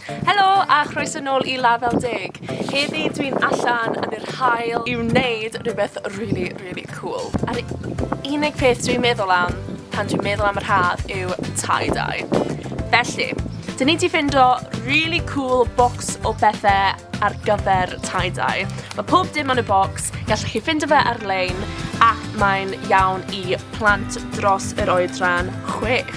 Helo a chroeso nôl I Label Deg. Heddi dwi'n allan yn yr haul I wneud rhywbeth really cool. A'r unig peth dwi'n meddwl am pan dwi'n meddwl am yr haf yw tie-dye. Felly, dyn ni 'di ffindo really cool bocs o bethau ar gyfer tie-dye. Mae pob dim yn y bocs, gallwch chi ffindo fe ar-lein ac mae'n iawn I plant dros yr oedran 6.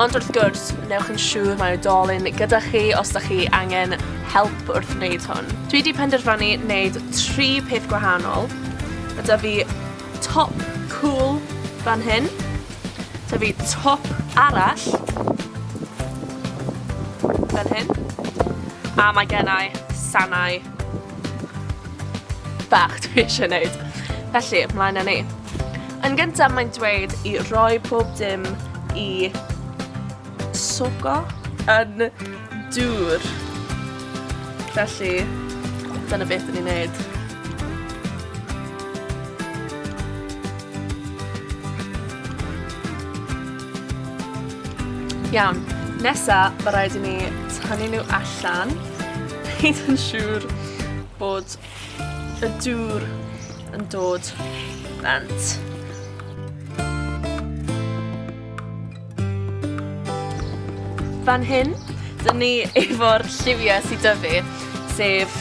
Ond wrth gwrs, newch yn siŵr mae oedolyn gyda chi os da chi angen help wrth wneud hwn. Dwi wedi penderfynu wneud 3 peth gwahanol. Mae da fi top cool fan hyn. Da fi top arall fan hyn. A mae gennau sanau bach dwi eisiau wneud. Felly, ymlaen â ni. Yn gyntaf mae'n dweud I roi pob dim I sogo yn dŵr. Felly, dyna beth ni'n neud. Iawn, nesa mae rhaid I ni tynnu nhw allan. Neud yn siŵr bod y dŵr yn dod bant. Fan hyn, dyn ni efo'r lliwiau sydd 'da fi, sef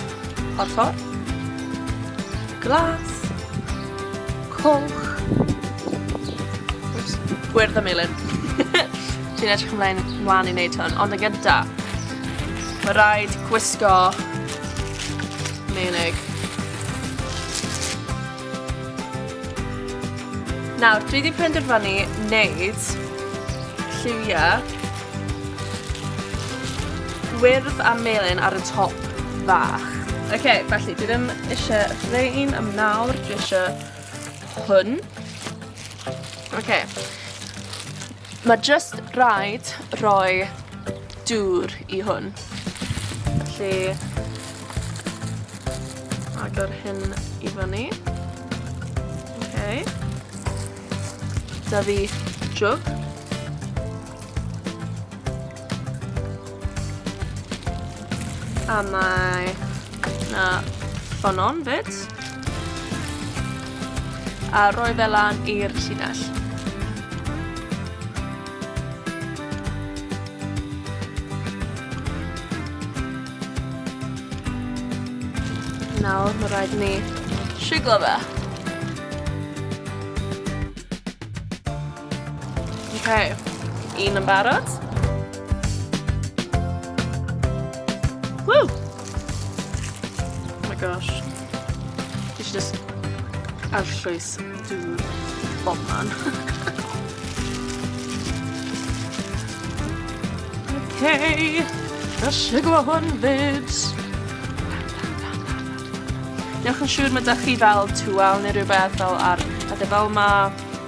porffor, glas, coch, gwyrdd a melyn. Dwi'n edrych ymlaen I wneud hwn, ond yn gynta, mae rhaid gwisgo menig. Nawr, dwi wedi penderfynu wneud lliwiau gwyrdd a melyn ar y top fach. Felly, dwi ddim eisiau rhain am nawr, dwi eisiau hwn. Mae just rhaid rhoi dŵr I hwn. Felly, agor hyn I fyny. Da fi jwg. A mae na ffonon fyd. A rhoi fe lan i'r llinell. Nawr mae rhaid ni siglo fe. Un yn barod. Woo! Oh my gosh. It's just arllwys dŵr bob man. Siglo hwn fyd. Newch yn siŵr mae 'da chi fel tŵal neu rhywbeth fel ar adre fel yma,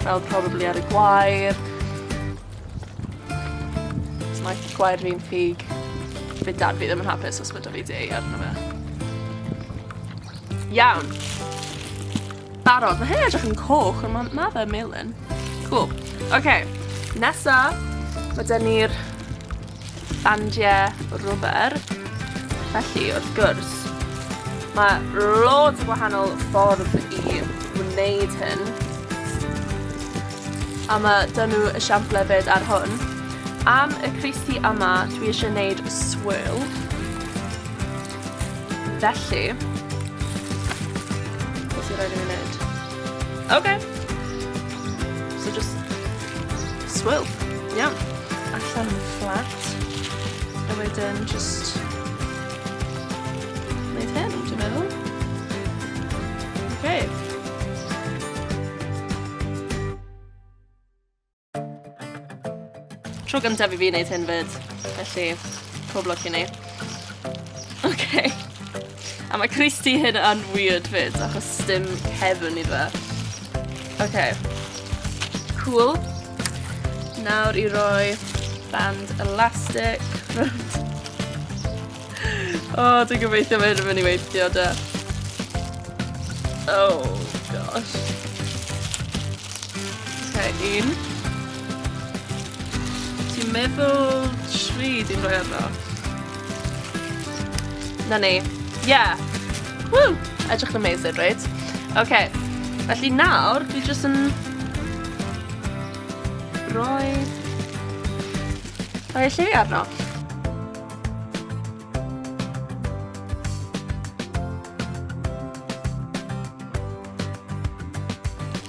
fel probably ar y gwair. It's like gwair fi'n ffug. Fydd dad fi ddim yn hapus os bod fi dei arno fe. Iawn. Barod. Mae hyn edrych yn coch, ond mae fe melyn. Cool. Nesa, mae dyn ni'r bandiau rwber. Felly, wrth gwrs, mae loads o gwahanol ffordd I wneud hyn. A mae dyn nhw esiample fyd ar hwn. Am y credu yma, dwi eisiau gwneud swirl. Felly, beth sy'n rhaid I fi wneud? So just swirl. Iawn. Allan yn flat. A wedyn just wneud hyn, dwi'n meddwl. Tro gyntaf I fi wneud hyn fyd, felly pob lwc I ni. A mae credu hyn yn weird fyd, achos dim cefn iddo fe. Cool. Nawr I roi band elastic. Dwi'n gobeithio mae hyn yn mynd I weithio da. Oh gosh. Un. Dwi'n meddwl 3 dwi'n rhoi arno. Na ni. Yeah. Woo! Edrych yn amazing, right? Okay. Felly nawr, dwi jyst yn rhoi lliwi arno.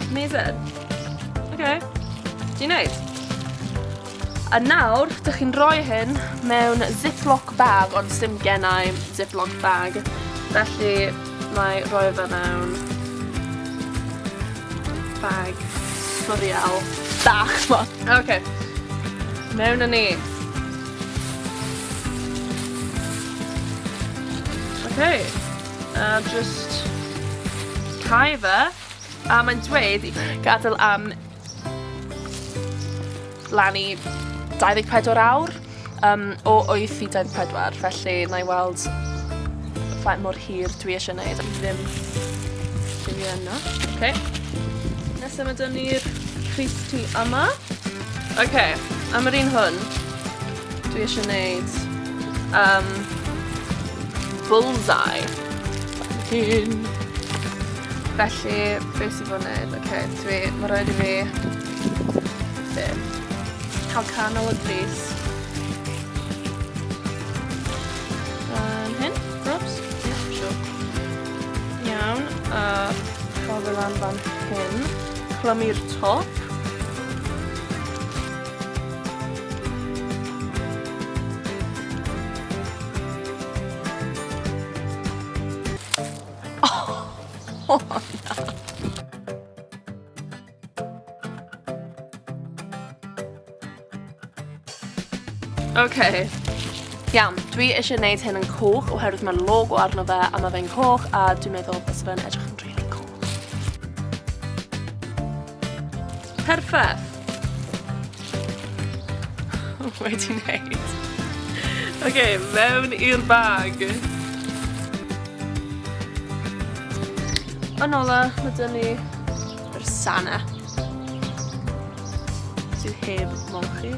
Amazing. Okay. Dwi'n neud. A nawr, dych chi'n rhoi hyn mewn ziplock bag, ond dim gennau ziplock bag. Felly, mae rhoi fe mewn bag sfwriel bach ma. Okay. Mewn â ni. Okay. Just cau fe. A mae'n dweud gadael am blannu 24 awr o 8 i 24, felly na i weld faint mor hir dwi eisiau gwneud. Ddim yna. Okay. Nesaf mae dyn ni'r crys tu yma. Okay. Am yr un hwn, dwi eisiau gwneud bullseye. Felly, beth sy'n fod wneud? Okay, mae rhaid I fi cael canol y grys. Hyn? Props? Yeah, sure. Iawn. Cael fe lan fan hyn. Clymu'r top. Oh, no. Okay. Iawn, dwi eisiau gwneud hyn yn coch oherwydd mae logo arno fe a mae fe'n coch a dwi'n meddwl bys fe'n edrych yn really coch. Perffaith. Wedi wneud. Okay, mewn i'r bag. Yn ola, mae dyn ni yr sanau. Sydd heb molchi.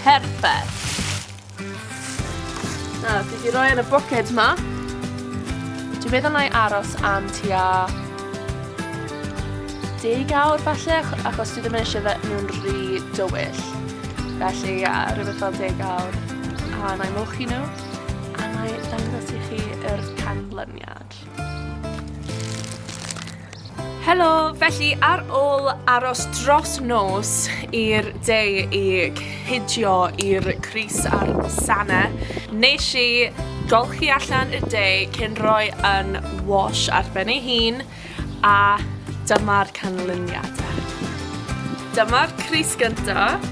Perffaith. Na, dwi wedi rhoi yn y bwced yma. Dwi'n meddwl na I aros am tua 10 awr falle, achos dwi ddim yn eisiau fe nhw'n rhy dywyll. Felly, rhywbeth fel 10 awr. A na I molchi nhw. A na I ddangos I chi yr canlyniad. Helo, felly ar ôl aros dros nos i'r day I cydio i'r crys a'r sanau, nes I golchi allan y day cyn rhoi yn wash ar ben ei hun a dyma'r canlyniadau. Dyma'r crys gyntaf.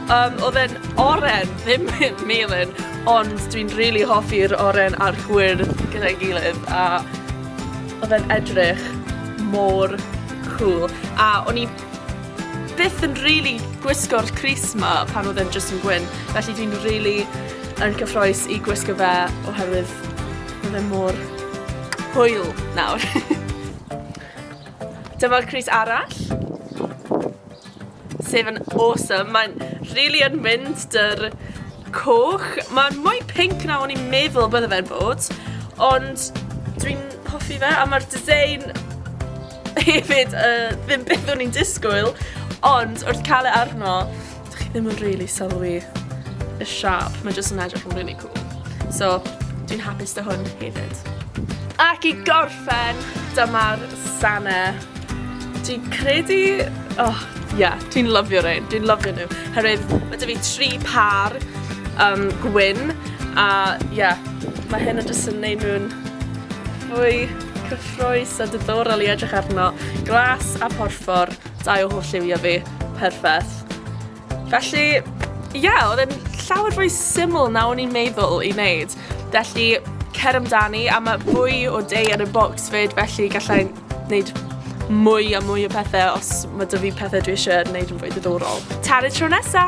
Oedd e'n oren, ddim melyn, ond dwi'n really hoffi'r oren a'r gwyrdd gyda'i gilydd a oedd e'n edrych mor cool. A o'n I byth yn really gwisgo'r crys ma pan oedd e'n just yn gwyn. Felly dwi'n really yn cyffroes I gwisgo fe oherwydd oedd e'n mor hwyl nawr. Dyma'r crys arall. Sef yn awesome. Mae'n really yn mynd dy'r coch. Mae'n mwy pink na o'n i'n meddwl bydde fe'n bod. Ond dwi'n hoffi fe a mae'r design hefyd ddim beth o'n i'n disgwyl. Ond wrth cael e arno, dych chi ddim yn really sylwi y siap. Mae'n just yn edrych yn really cool. So, dwi'n hapus dy hwn hefyd. Ac I gorffen, dyma'r sanau. Dwi'n credu... Oh, yeah, dwi'n lyfio rhain. Dwi'n lyfio nhw. Herwydd, mae dy fi 3 par gwyn. A, yeah, mae hyn yn just yn neud nhw'n fwy cyffroes a diddorol I edrych arno. Glas a porffor, 2 o holl lliwio fi. Perffaith. Felly, oedd e'n llawer fwy syml na o'n i'n meddwl I wneud. Felly, cer amdani, a mae fwy o day yn y bocs fyd, felly gallai wneud mwy a mwy o pethau os mae dy fi pethau dwi eisiau wneud yn fwy diddorol. Tara tro nesa!